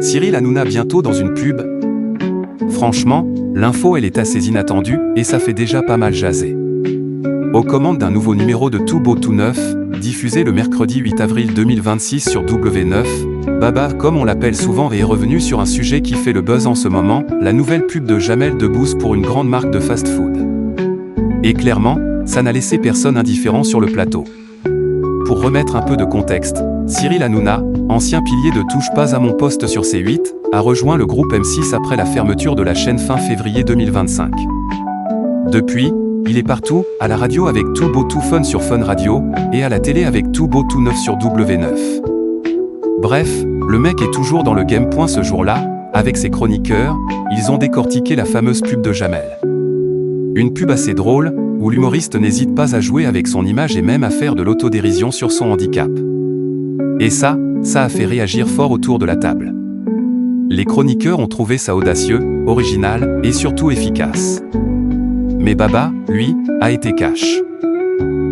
Cyril Hanouna bientôt dans une pub. Franchement, l'info elle est assez inattendue et ça fait déjà pas mal jaser. Aux commandes d'un nouveau numéro de Tout Beau Tout Neuf, diffusé le mercredi 8 avril 2026 sur W9, Baba, comme on l'appelle souvent, est revenu sur un sujet qui fait le buzz en ce moment, la nouvelle pub de Jamel Debbouze pour une grande marque de fast-food. Et clairement, ça n'a laissé personne indifférent sur le plateau. Pour remettre un peu de contexte, Cyril Hanouna, ancien pilier de Touche pas à mon poste sur C8, a rejoint le groupe M6 après la fermeture de la chaîne fin février 2025. Depuis, il est partout, à la radio avec Tout Beau Tout Fun sur Fun Radio, et à la télé avec Tout Beau Tout Neuf sur W9. Bref, le mec est toujours dans le game. Ce jour-là, avec ses chroniqueurs, ils ont décortiqué la fameuse pub de Jamel. Une pub assez drôle, où l'humoriste n'hésite pas à jouer avec son image et même à faire de l'autodérision sur son handicap. Et ça a fait réagir fort autour de la table. Les chroniqueurs ont trouvé ça audacieux, original et surtout efficace. Mais Baba, lui, a été cash.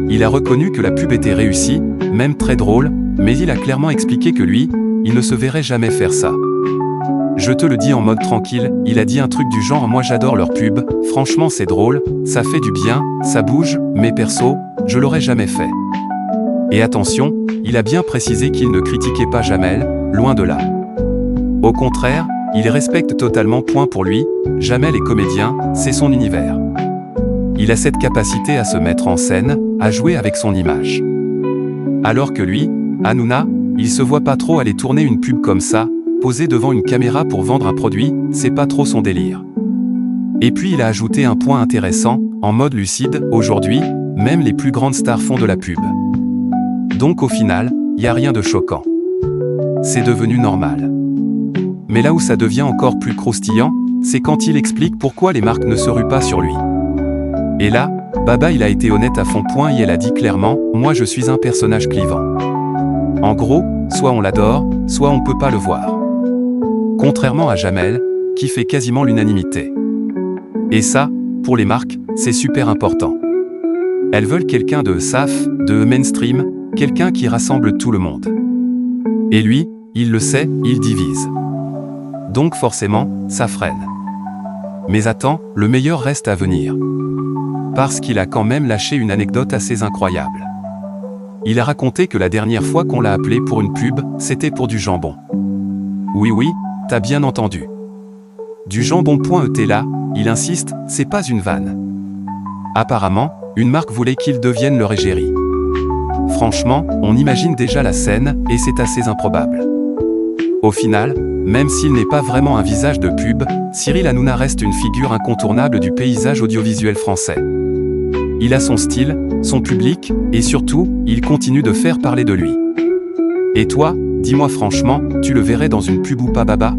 Il a reconnu que la pub était réussie, même très drôle, mais il a clairement expliqué que lui, il ne se verrait jamais faire ça. Je te le dis en mode tranquille, il a dit un truc du genre « Moi j'adore leur pub, franchement c'est drôle, ça fait du bien, ça bouge, mais perso, je l'aurais jamais fait. » Et attention, il a bien précisé qu'il ne critiquait pas Jamel, loin de là. Au contraire, il respecte totalement. Pour lui, Jamel est comédien, c'est son univers. Il a cette capacité à se mettre en scène, à jouer avec son image. Alors que lui, Hanouna, il se voit pas trop aller tourner une pub comme ça, poser devant une caméra pour vendre un produit, c'est pas trop son délire. Et puis il a ajouté un point intéressant, en mode lucide, aujourd'hui, même les plus grandes stars font de la pub. Donc au final, y a rien de choquant. C'est devenu normal. Mais là où ça devient encore plus croustillant, c'est quand il explique pourquoi les marques ne se ruent pas sur lui. Et là, Baba il a été honnête à fond. Et elle a dit clairement, moi je suis un personnage clivant. En gros, soit on l'adore, soit on peut pas le voir. Contrairement à Jamel, qui fait quasiment l'unanimité. Et ça, pour les marques, c'est super important. Elles veulent quelqu'un de saf, de mainstream, quelqu'un qui rassemble tout le monde. Et lui, il le sait, il divise. Donc forcément, ça freine. Mais attends, le meilleur reste à venir. Parce qu'il a quand même lâché une anecdote assez incroyable. Il a raconté que la dernière fois qu'on l'a appelé pour une pub, c'était pour du jambon. Oui, t'as bien entendu. Du jambon. Et là, il insiste, c'est pas une vanne. Apparemment, une marque voulait qu'il devienne leur égérie. Franchement, on imagine déjà la scène, et c'est assez improbable. Au final, même s'il n'est pas vraiment un visage de pub, Cyril Hanouna reste une figure incontournable du paysage audiovisuel français. Il a son style, son public, et surtout, il continue de faire parler de lui. Et toi, dis-moi franchement, tu le verrais dans une pub ou pas Baba ?